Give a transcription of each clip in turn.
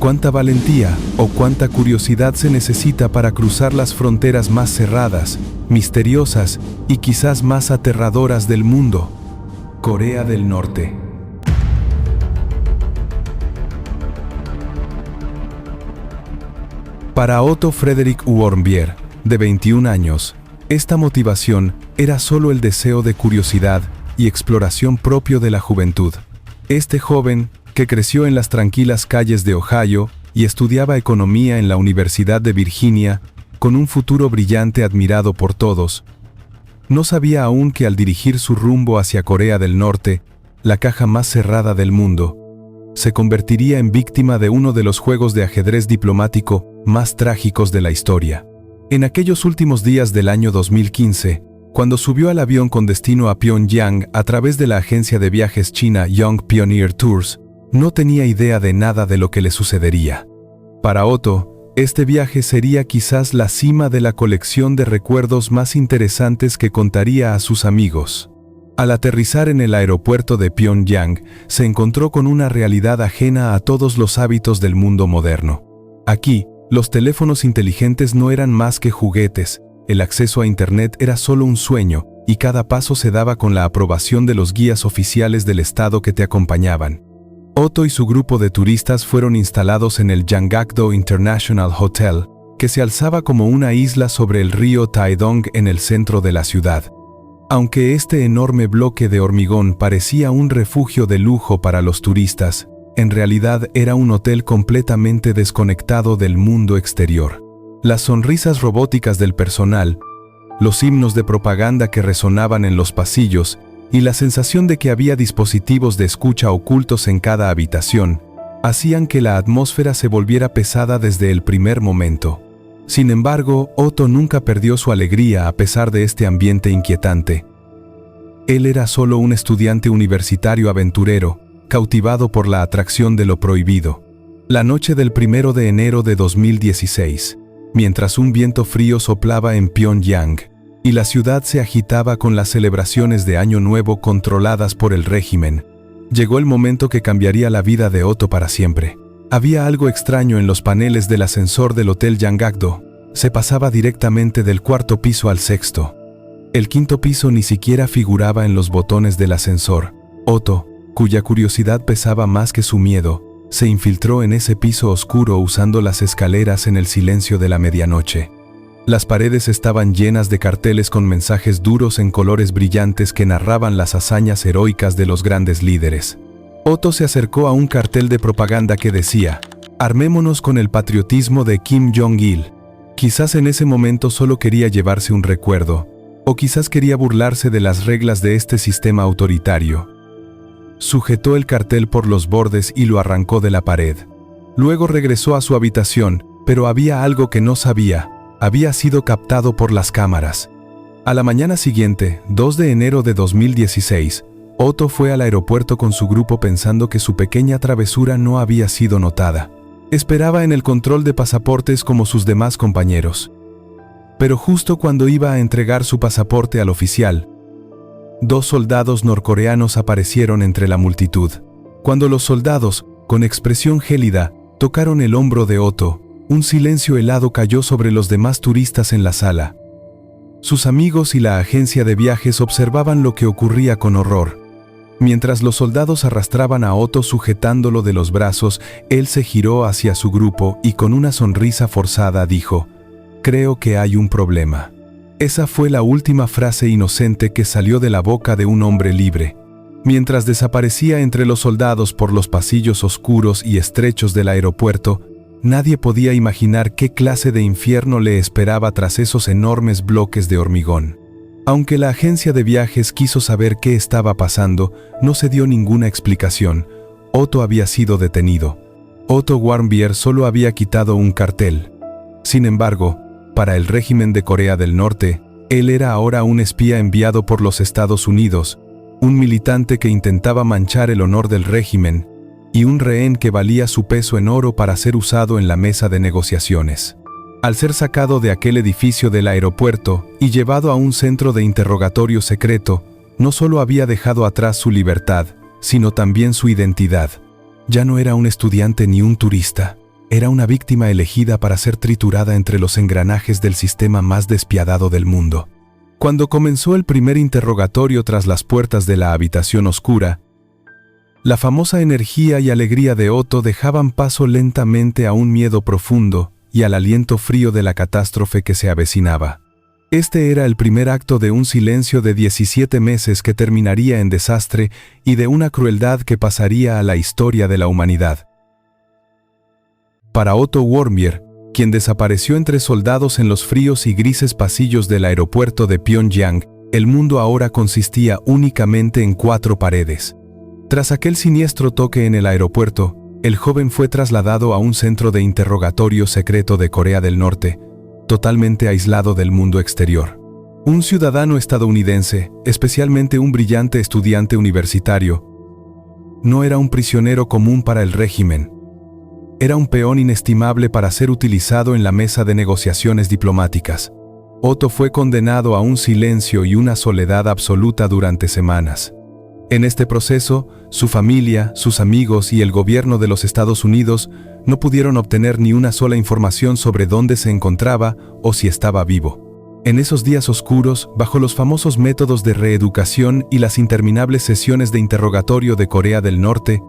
¿Cuánta valentía o cuánta curiosidad se necesita para cruzar las fronteras más cerradas, misteriosas y quizás más aterradoras del mundo? Corea del Norte. Para Otto Fredrik Warmbier, de 21 años, esta motivación era solo el deseo de curiosidad y exploración propio de la juventud. Este joven, que creció en las tranquilas calles de Ohio y estudiaba economía en la Universidad de Virginia, con un futuro brillante admirado por todos, no sabía aún que al dirigir su rumbo hacia Corea del Norte, la caja más cerrada del mundo, se convertiría en víctima de uno de los juegos de ajedrez diplomático más trágicos de la historia. En aquellos últimos días del año 2015, cuando subió al avión con destino a Pyongyang a través de la agencia de viajes china Young Pioneer Tours, no tenía idea de nada de lo que le sucedería. Para Otto, este viaje sería quizás la cima de la colección de recuerdos más interesantes que contaría a sus amigos. Al aterrizar en el aeropuerto de Pyongyang, se encontró con una realidad ajena a todos los hábitos del mundo moderno. Aquí, los teléfonos inteligentes no eran más que juguetes, el acceso a Internet era solo un sueño, y cada paso se daba con la aprobación de los guías oficiales del estado que te acompañaban. Otto y su grupo de turistas fueron instalados en el Jangakdo International Hotel, que se alzaba como una isla sobre el río Taedong en el centro de la ciudad. Aunque este enorme bloque de hormigón parecía un refugio de lujo para los turistas, en realidad era un hotel completamente desconectado del mundo exterior. Las sonrisas robóticas del personal, los himnos de propaganda que resonaban en los pasillos y la sensación de que había dispositivos de escucha ocultos en cada habitación, hacían que la atmósfera se volviera pesada desde el primer momento. Sin embargo, Otto nunca perdió su alegría a pesar de este ambiente inquietante. Él era solo un estudiante universitario aventurero, cautivado por la atracción de lo prohibido. La noche del 1 de enero de 2016, mientras un viento frío soplaba en Pyongyang, y la ciudad se agitaba con las celebraciones de Año Nuevo controladas por el régimen, llegó el momento que cambiaría la vida de Otto para siempre. Había algo extraño en los paneles del ascensor del Hotel Jangakdo. Se pasaba directamente del 4º piso al 6º. El 5º piso ni siquiera figuraba en los botones del ascensor. Otto, cuya curiosidad pesaba más que su miedo, se infiltró en ese piso oscuro usando las escaleras en el silencio de la medianoche. Las paredes estaban llenas de carteles con mensajes duros en colores brillantes que narraban las hazañas heroicas de los grandes líderes. Otto se acercó a un cartel de propaganda que decía: «Armémonos con el patriotismo de Kim Jong-il». Quizás en ese momento solo quería llevarse un recuerdo, o quizás quería burlarse de las reglas de este sistema autoritario. Sujetó el cartel por los bordes y lo arrancó de la pared. Luego regresó a su habitación, pero había algo que no sabía. Había sido captado por las cámaras. A la mañana siguiente, 2 de enero de 2016, Otto fue al aeropuerto con su grupo pensando que su pequeña travesura no había sido notada. Esperaba en el control de pasaportes como sus demás compañeros. Pero justo cuando iba a entregar su pasaporte al oficial, 2 soldados norcoreanos aparecieron entre la multitud. Cuando los soldados, con expresión gélida, tocaron el hombro de Otto, un silencio helado cayó sobre los demás turistas en la sala. Sus amigos y la agencia de viajes observaban lo que ocurría con horror. Mientras los soldados arrastraban a Otto sujetándolo de los brazos, él se giró hacia su grupo y con una sonrisa forzada dijo: «Creo que hay un problema». Esa fue la última frase inocente que salió de la boca de un hombre libre. Mientras desaparecía entre los soldados por los pasillos oscuros y estrechos del aeropuerto, nadie podía imaginar qué clase de infierno le esperaba tras esos enormes bloques de hormigón. Aunque la agencia de viajes quiso saber qué estaba pasando, no se dio ninguna explicación. Otto había sido detenido. Otto Warmbier solo había quitado un cartel. Sin embargo, para el régimen de Corea del Norte, él era ahora un espía enviado por los Estados Unidos, un militante que intentaba manchar el honor del régimen, y un rehén que valía su peso en oro para ser usado en la mesa de negociaciones. Al ser sacado de aquel edificio del aeropuerto y llevado a un centro de interrogatorio secreto, no solo había dejado atrás su libertad, sino también su identidad. Ya no era un estudiante ni un turista. Era una víctima elegida para ser triturada entre los engranajes del sistema más despiadado del mundo. Cuando comenzó el primer interrogatorio tras las puertas de la habitación oscura, la famosa energía y alegría de Otto dejaban paso lentamente a un miedo profundo y al aliento frío de la catástrofe que se avecinaba. Este era el primer acto de un silencio de 17 meses que terminaría en desastre y de una crueldad que pasaría a la historia de la humanidad. Para Otto Warmbier, quien desapareció entre soldados en los fríos y grises pasillos del aeropuerto de Pyongyang, el mundo ahora consistía únicamente en 4 paredes. Tras aquel siniestro toque en el aeropuerto, el joven fue trasladado a un centro de interrogatorio secreto de Corea del Norte, totalmente aislado del mundo exterior. Un ciudadano estadounidense, especialmente un brillante estudiante universitario, no era un prisionero común para el régimen. Era un peón inestimable para ser utilizado en la mesa de negociaciones diplomáticas. Otto fue condenado a un silencio y una soledad absoluta durante semanas. En este proceso, su familia, sus amigos y el gobierno de los Estados Unidos no pudieron obtener ni una sola información sobre dónde se encontraba o si estaba vivo. En esos días oscuros, bajo los famosos métodos de reeducación y las interminables sesiones de interrogatorio de Corea del Norte,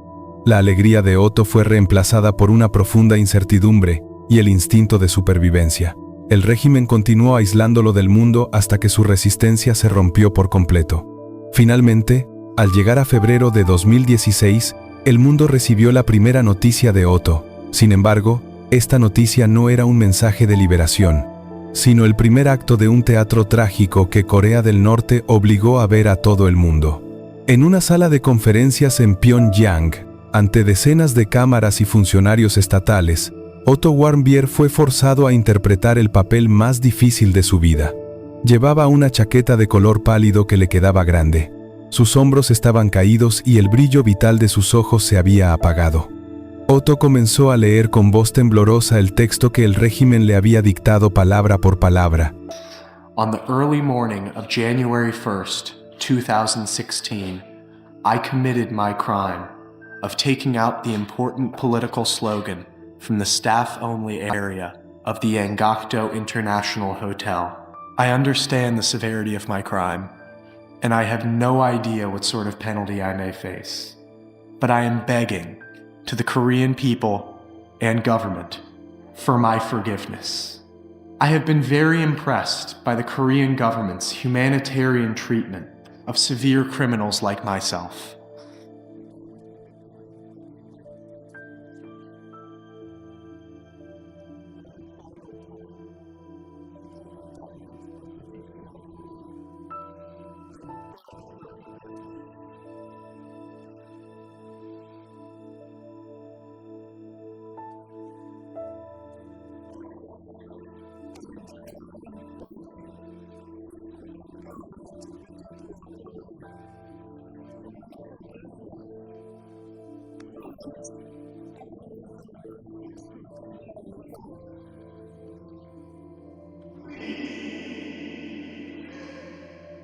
la alegría de Otto fue reemplazada por una profunda incertidumbre y el instinto de supervivencia. El régimen continuó aislándolo del mundo hasta que su resistencia se rompió por completo. Finalmente, al llegar a febrero de 2016, el mundo recibió la primera noticia de Otto. Sin embargo, esta noticia no era un mensaje de liberación, sino el primer acto de un teatro trágico que Corea del Norte obligó a ver a todo el mundo. En una sala de conferencias en Pyongyang, ante decenas de cámaras y funcionarios estatales, Otto Warmbier fue forzado a interpretar el papel más difícil de su vida. Llevaba una chaqueta de color pálido que le quedaba grande. Sus hombros estaban caídos y el brillo vital de sus ojos se había apagado. Otto comenzó a leer con voz temblorosa el texto que el régimen le había dictado palabra por palabra. On the early morning of January 1st, 2016, I committed my crime of taking out the important political slogan from the staff-only area of the Angakdo International Hotel. I understand the severity of my crime, and I have no idea what sort of penalty I may face. But I am begging to the Korean people and government for my forgiveness. I have been very impressed by the Korean government's humanitarian treatment of severe criminals like myself.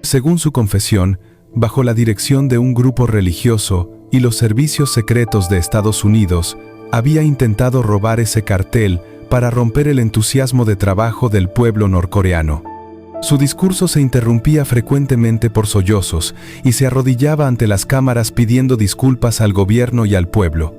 Según su confesión, bajo la dirección de un grupo religioso y los servicios secretos de Estados Unidos, había intentado robar ese cartel para romper el entusiasmo de trabajo del pueblo norcoreano. Su discurso se interrumpía frecuentemente por sollozos y se arrodillaba ante las cámaras pidiendo disculpas al gobierno y al pueblo.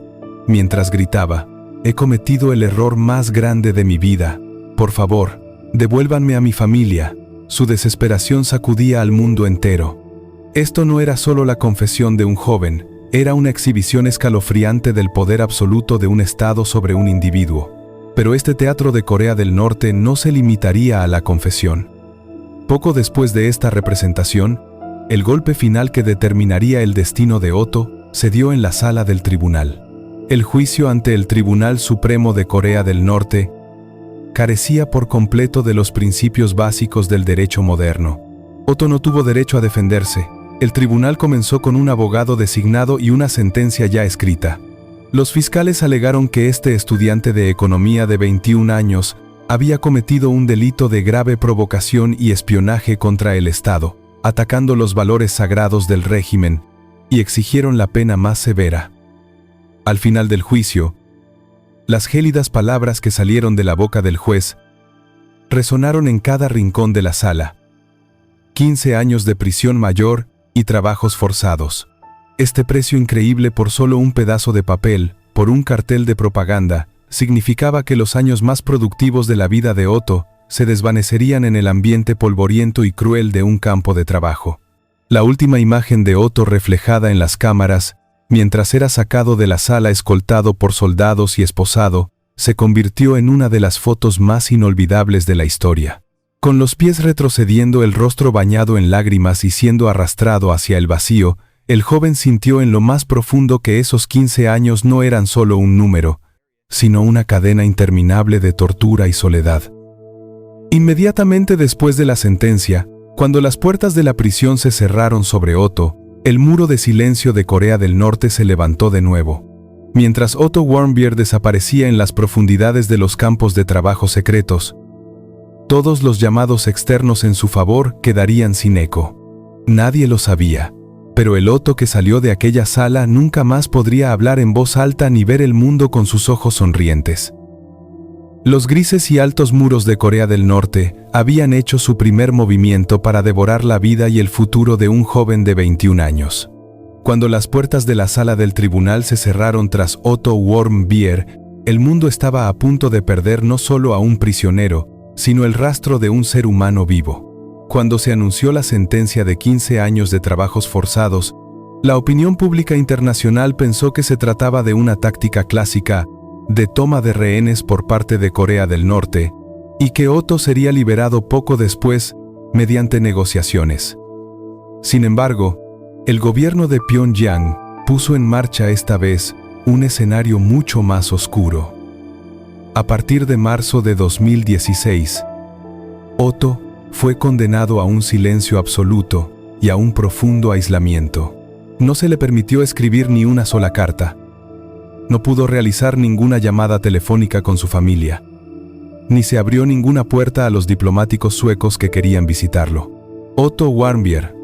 Mientras gritaba, «He cometido el error más grande de mi vida. Por favor, devuélvanme a mi familia». Su desesperación sacudía al mundo entero. Esto no era solo la confesión de un joven, era una exhibición escalofriante del poder absoluto de un Estado sobre un individuo. Pero este teatro de Corea del Norte no se limitaría a la confesión. Poco después de esta representación, el golpe final que determinaría el destino de Otto se dio en la sala del tribunal. El juicio ante el Tribunal Supremo de Corea del Norte carecía por completo de los principios básicos del derecho moderno. Otto no tuvo derecho a defenderse. El tribunal comenzó con un abogado designado y una sentencia ya escrita. Los fiscales alegaron que este estudiante de economía de 21 años había cometido un delito de grave provocación y espionaje contra el Estado, atacando los valores sagrados del régimen, y exigieron la pena más severa. Al final del juicio, Las gélidas palabras que salieron de la boca del juez resonaron en cada rincón de la sala. 15 años de prisión mayor y trabajos forzados. Este precio increíble por solo un pedazo de papel, por un cartel de propaganda, significaba que los años más productivos de la vida de Otto se desvanecerían en el ambiente polvoriento y cruel de un campo de trabajo. La última imagen de Otto reflejada en las cámaras, mientras era sacado de la sala escoltado por soldados y esposado, se convirtió en una de las fotos más inolvidables de la historia. Con los pies retrocediendo, el rostro bañado en lágrimas y siendo arrastrado hacia el vacío, el joven sintió en lo más profundo que esos 15 años no eran solo un número, sino una cadena interminable de tortura y soledad. Inmediatamente después de la sentencia, cuando las puertas de la prisión se cerraron sobre Otto, el muro de silencio de Corea del Norte se levantó de nuevo. Mientras Otto Warmbier desaparecía en las profundidades de los campos de trabajo secretos, todos los llamados externos en su favor quedarían sin eco. Nadie lo sabía, pero el Otto que salió de aquella sala nunca más podría hablar en voz alta ni ver el mundo con sus ojos sonrientes. Los grises y altos muros de Corea del Norte habían hecho su primer movimiento para devorar la vida y el futuro de un joven de 21 años. Cuando las puertas de la sala del tribunal se cerraron tras Otto Warmbier, el mundo estaba a punto de perder no solo a un prisionero, sino el rastro de un ser humano vivo. Cuando se anunció la sentencia de 15 años de trabajos forzados, la opinión pública internacional pensó que se trataba de una táctica clásica de toma de rehenes por parte de Corea del Norte, y que Otto sería liberado poco después mediante negociaciones. Sin embargo, el gobierno de Pyongyang puso en marcha esta vez un escenario mucho más oscuro. A partir de marzo de 2016, Otto fue condenado a un silencio absoluto y a un profundo aislamiento. No se le permitió escribir ni una sola carta. No pudo realizar ninguna llamada telefónica con su familia, ni se abrió ninguna puerta a los diplomáticos suecos que querían visitarlo. Otto Warmbier,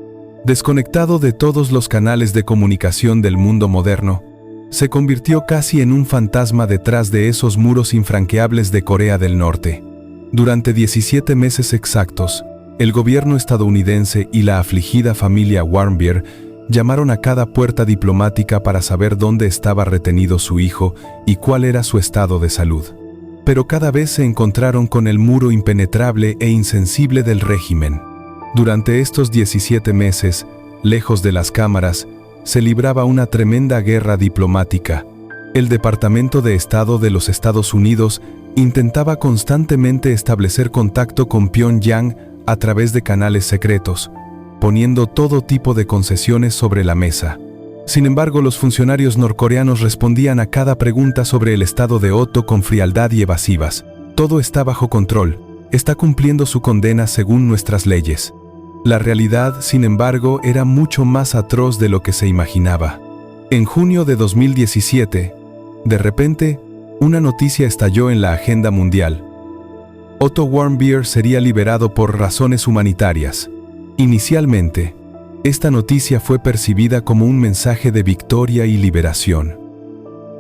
desconectado de todos los canales de comunicación del mundo moderno, se convirtió casi en un fantasma detrás de esos muros infranqueables de Corea del Norte. Durante 17 meses exactos, el gobierno estadounidense y la afligida familia Warmbier llamaron a cada puerta diplomática para saber dónde estaba retenido su hijo y cuál era su estado de salud. Pero cada vez se encontraron con el muro impenetrable e insensible del régimen. Durante estos 17 meses, lejos de las cámaras, se libraba una tremenda guerra diplomática. El Departamento de Estado de los Estados Unidos intentaba constantemente establecer contacto con Pyongyang a través de canales secretos, poniendo todo tipo de concesiones sobre la mesa. Sin embargo, los funcionarios norcoreanos respondían a cada pregunta sobre el estado de Otto con frialdad y evasivas. Todo está bajo control, está cumpliendo su condena según nuestras leyes. La realidad, sin embargo, era mucho más atroz de lo que se imaginaba. En junio de 2017, de repente, una noticia estalló en la agenda mundial. Otto Warmbier sería liberado por razones humanitarias. Inicialmente, esta noticia fue percibida como un mensaje de victoria y liberación.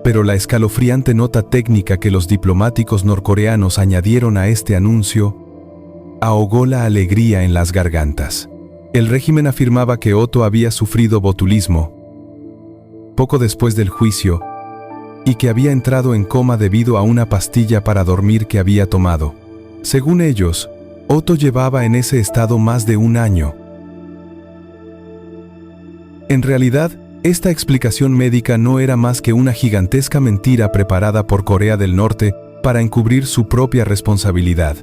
Pero la escalofriante nota técnica que los diplomáticos norcoreanos añadieron a este anuncio ahogó la alegría en las gargantas. El régimen afirmaba que Otto había sufrido botulismo poco después del juicio y que había entrado en coma debido a una pastilla para dormir que había tomado. Según ellos, Otto llevaba en ese estado más de un año. En realidad, esta explicación médica no era más que una gigantesca mentira preparada por Corea del Norte para encubrir su propia responsabilidad.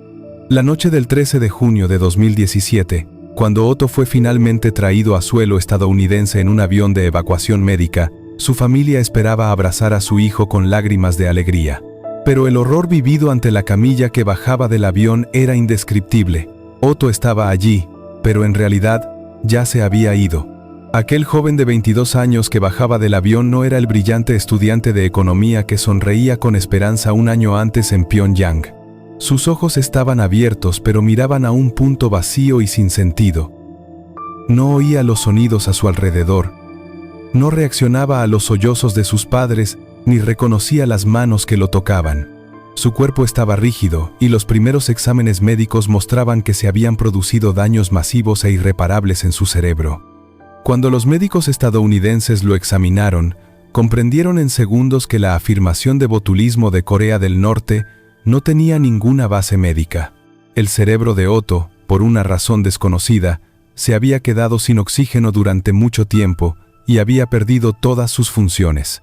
La noche del 13 de junio de 2017, cuando Otto fue finalmente traído a suelo estadounidense en un avión de evacuación médica, su familia esperaba abrazar a su hijo con lágrimas de alegría. Pero el horror vivido ante la camilla que bajaba del avión era indescriptible. Otto estaba allí, pero en realidad ya se había ido. Aquel joven de 22 años que bajaba del avión no era el brillante estudiante de economía que sonreía con esperanza un año antes en Pyongyang. Sus ojos estaban abiertos, pero miraban a un punto vacío y sin sentido. No oía los sonidos a su alrededor. No reaccionaba a los sollozos de sus padres ni reconocía las manos que lo tocaban. Su cuerpo estaba rígido y los primeros exámenes médicos mostraban que se habían producido daños masivos e irreparables en su cerebro. Cuando los médicos estadounidenses lo examinaron, comprendieron en segundos que la afirmación de botulismo de Corea del Norte no tenía ninguna base médica. El cerebro de Otto, por una razón desconocida, se había quedado sin oxígeno durante mucho tiempo y había perdido todas sus funciones.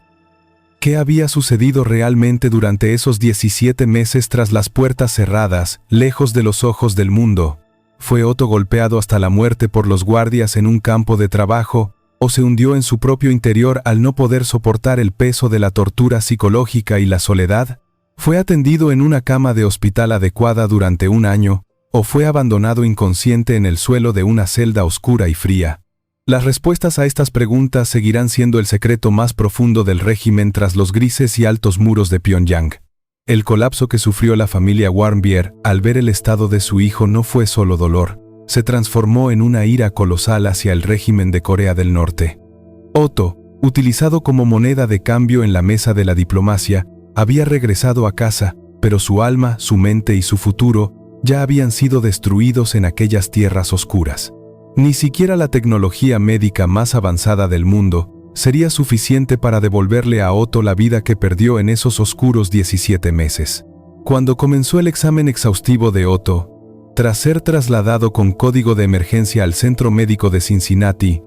¿Qué había sucedido realmente durante esos 17 meses tras las puertas cerradas, lejos de los ojos del mundo? ¿Fue Otto golpeado hasta la muerte por los guardias en un campo de trabajo, o se hundió en su propio interior al no poder soportar el peso de la tortura psicológica y la soledad? ¿Fue atendido en una cama de hospital adecuada durante un año, o fue abandonado inconsciente en el suelo de una celda oscura y fría? Las respuestas a estas preguntas seguirán siendo el secreto más profundo del régimen tras los grises y altos muros de Pyongyang. El colapso que sufrió la familia Warmbier al ver el estado de su hijo no fue solo dolor, se transformó en una ira colosal hacia el régimen de Corea del Norte. Otto, utilizado como moneda de cambio en la mesa de la diplomacia, había regresado a casa, pero su alma, su mente y su futuro ya habían sido destruidos en aquellas tierras oscuras. Ni siquiera la tecnología médica más avanzada del mundo sería suficiente para devolverle a Otto la vida que perdió en esos oscuros 17 meses. Cuando comenzó el examen exhaustivo de Otto, tras ser trasladado con código de emergencia al Centro Médico de Cincinnati,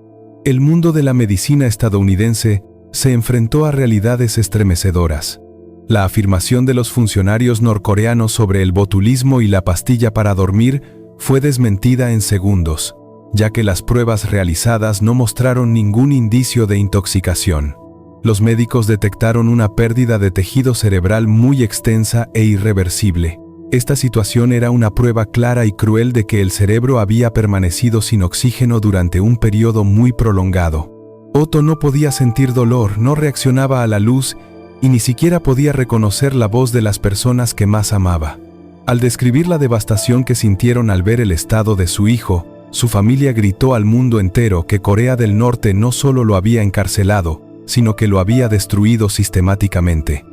el mundo de la medicina estadounidense se enfrentó a realidades estremecedoras. La afirmación de los funcionarios norcoreanos sobre el botulismo y la pastilla para dormir fue desmentida en segundos, ya que las pruebas realizadas no mostraron ningún indicio de intoxicación. Los médicos detectaron una pérdida de tejido cerebral muy extensa e irreversible. Esta situación era una prueba clara y cruel de que el cerebro había permanecido sin oxígeno durante un periodo muy prolongado. Otto no podía sentir dolor, no reaccionaba a la luz y ni siquiera podía reconocer la voz de las personas que más amaba. Al describir la devastación que sintieron al ver el estado de su hijo, su familia gritó al mundo entero que Corea del Norte no solo lo había encarcelado, sino que lo había destruido sistemáticamente.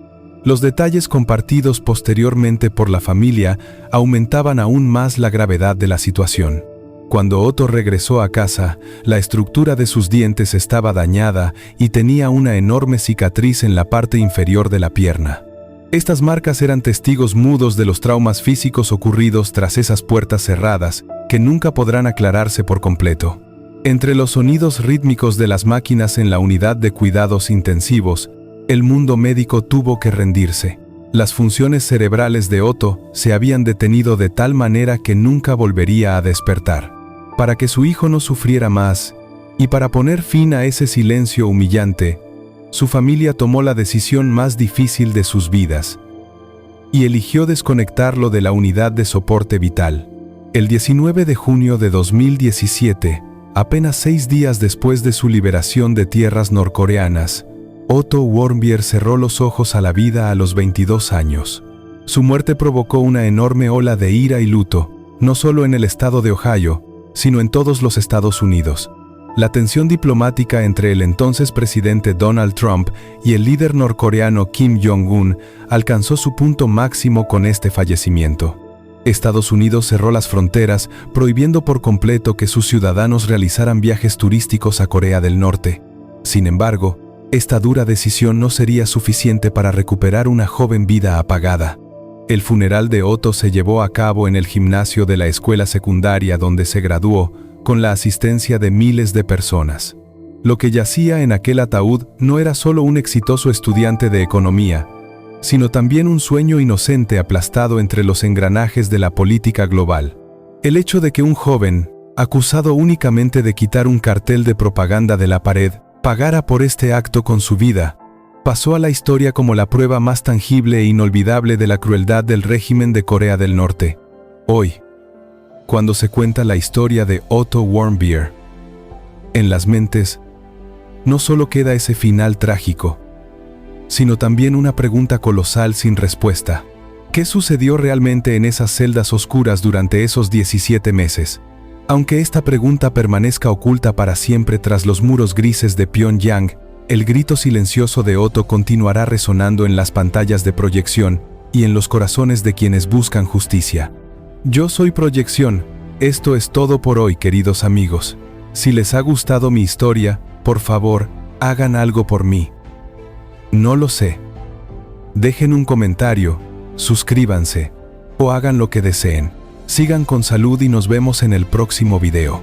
Los detalles compartidos posteriormente por la familia aumentaban aún más la gravedad de la situación. Cuando Otto regresó a casa, la estructura de sus dientes estaba dañada y tenía una enorme cicatriz en la parte inferior de la pierna. Estas marcas eran testigos mudos de los traumas físicos ocurridos tras esas puertas cerradas, que nunca podrán aclararse por completo. Entre los sonidos rítmicos de las máquinas en la unidad de cuidados intensivos, el mundo médico tuvo que rendirse. Las funciones cerebrales de Otto se habían detenido de tal manera que nunca volvería a despertar. Para que su hijo no sufriera más, y para poner fin a ese silencio humillante, su familia tomó la decisión más difícil de sus vidas, y eligió desconectarlo de la unidad de soporte vital. El 19 de junio de 2017, apenas 6 días después de su liberación de tierras norcoreanas, Otto Warmbier cerró los ojos a la vida a los 22 años. Su muerte provocó una enorme ola de ira y luto, no solo en el estado de Ohio, sino en todos los Estados Unidos. La tensión diplomática entre el entonces presidente Donald Trump y el líder norcoreano Kim Jong-un alcanzó su punto máximo con este fallecimiento. Estados Unidos cerró las fronteras, prohibiendo por completo que sus ciudadanos realizaran viajes turísticos a Corea del Norte. Sin embargo, esta dura decisión no sería suficiente para recuperar una joven vida apagada. El funeral de Otto se llevó a cabo en el gimnasio de la escuela secundaria donde se graduó, con la asistencia de miles de personas. Lo que yacía en aquel ataúd no era solo un exitoso estudiante de economía, sino también un sueño inocente aplastado entre los engranajes de la política global. El hecho de que un joven, acusado únicamente de quitar un cartel de propaganda de la pared, pagara por este acto con su vida, pasó a la historia como la prueba más tangible e inolvidable de la crueldad del régimen de Corea del Norte. Hoy, cuando se cuenta la historia de Otto Warmbier, en las mentes no solo queda ese final trágico, sino también una pregunta colosal sin respuesta. ¿Qué sucedió realmente en esas celdas oscuras durante esos 17 meses? Aunque esta pregunta permanezca oculta para siempre tras los muros grises de Pyongyang, el grito silencioso de Otto continuará resonando en las pantallas de proyección y en los corazones de quienes buscan justicia. Yo soy Proyección. Esto es todo por hoy, queridos amigos. Si les ha gustado mi historia, por favor, hagan algo por mí. No lo sé. Dejen un comentario, suscríbanse, o hagan lo que deseen. Sigan con salud y nos vemos en el próximo video.